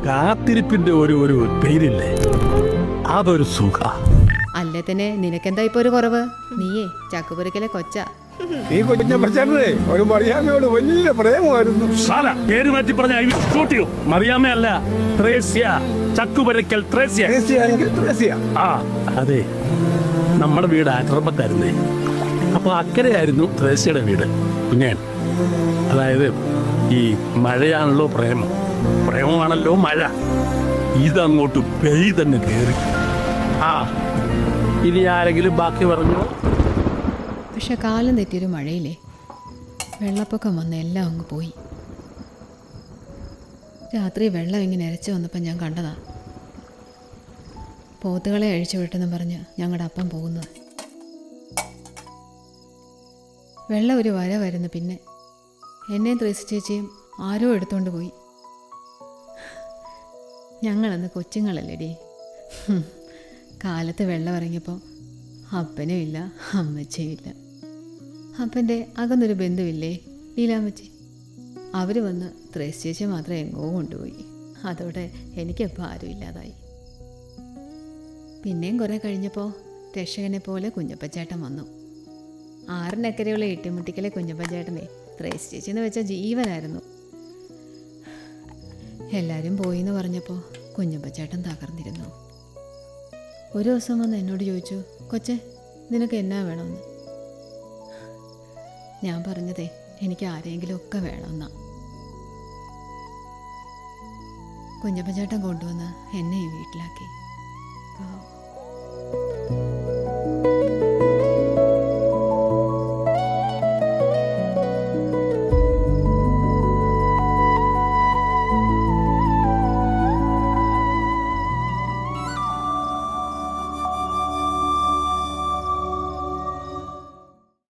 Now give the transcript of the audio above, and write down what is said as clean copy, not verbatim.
കാത്തിരിപ്പിന്റെ ഒരു ഒരു പേരില്ലേ, അതൊരു സുഖ. അല്ലേ തന്നെ നിനക്കെന്താ ഇപ്പൊ ഒരു കുറവ്? നീയേ ചക്കുപൊരിക്കലെ കൊച്ച. ഈ കുഞ്ഞപ്പച്ചേട്ടനെ ഒരു മറിയാമ്മയോട് വലിയ പ്രേമമായിരുന്നു. പേര് മാറ്റി പറഞ്ഞ മറിയാമ്മ അല്ല, ത്രേസ്യ. ചക്കുപരക്കൽ ത്രേസ്യ. ആ അതെ, നമ്മുടെ വീട് ആക്രമത്തായിരുന്നേ. അപ്പൊ അക്കരെയായിരുന്നു ത്രേസ്യയുടെ വീട്. കുഞ്ഞൻ, അതായത് ഈ മഴയാണല്ലോ പ്രേമം, പ്രേമമാണല്ലോ മഴ. ഇതങ്ങോട്ട് പെയ് തന്നെ കയറി. ആ ഇനി ആരെങ്കിലും ബാക്കി പറഞ്ഞോ? പക്ഷെ കാലം തെറ്റിയൊരു മഴയില്ലേ, വെള്ളപ്പൊക്കം വന്ന് എല്ലാം അങ്ങ് പോയി. രാത്രി വെള്ളം ഇങ്ങനെ ഇരച്ചു വന്നപ്പോൾ ഞാൻ കണ്ടതാ പോത്തുകളെ അഴിച്ചു വിട്ടെന്ന് പറഞ്ഞ് ഞങ്ങളുടെ അപ്പം പോകുന്നത്. വെള്ളം ഒരു വര വരുന്നു. പിന്നെ എന്നെയും ത്രേസി ചേച്ചിയും ആരോ എടുത്തുകൊണ്ട് പോയി. ഞങ്ങളന്ന് കൊച്ചുങ്ങളല്ലേടി. കാലത്ത് വെള്ളം ഇറങ്ങിയപ്പോൾ അപ്പനും ഇല്ല അമ്മച്ചയും ഇല്ല. അപ്പൻ്റെ അകന്നൊരു ബന്ധുവില്ലേ, ലീലാമ്മച്ചി, അവർ വന്ന് ത്രേസി ചേച്ചി മാത്രം എങ്ങോ കൊണ്ടുപോയി. അതോടെ എനിക്കിപ്പോൾ ആരും ഇല്ലാതായി. പിന്നെയും കുറേ കഴിഞ്ഞപ്പോൾ രക്ഷകനെ പോലെ കുഞ്ഞപ്പച്ചേട്ടൻ വന്നു. 6 ഏറ്റുമുട്ടിക്കലെ കുഞ്ഞപ്പച്ചേട്ടനെ ത്രേസി ചേച്ചി എന്ന് വെച്ച ജീവനായിരുന്നു. എല്ലാവരും പോയി എന്ന് പറഞ്ഞപ്പോൾ കുഞ്ഞപ്പച്ചേട്ടൻ തകർന്നിരുന്നു. ഒരു ദിവസം വന്ന് എന്നോട് ചോദിച്ചു, കൊച്ചെ നിനക്ക് എന്നാ വേണമെന്ന്. ഞാൻ പറഞ്ഞതേ എനിക്ക് ആരെങ്കിലും ഒക്കെ വേണമെന്നാ. കുഞ്ഞപ്പച്ചേട്ടൻ കൊണ്ടുവന്ന് എന്നെ വീട്ടിലാക്കി.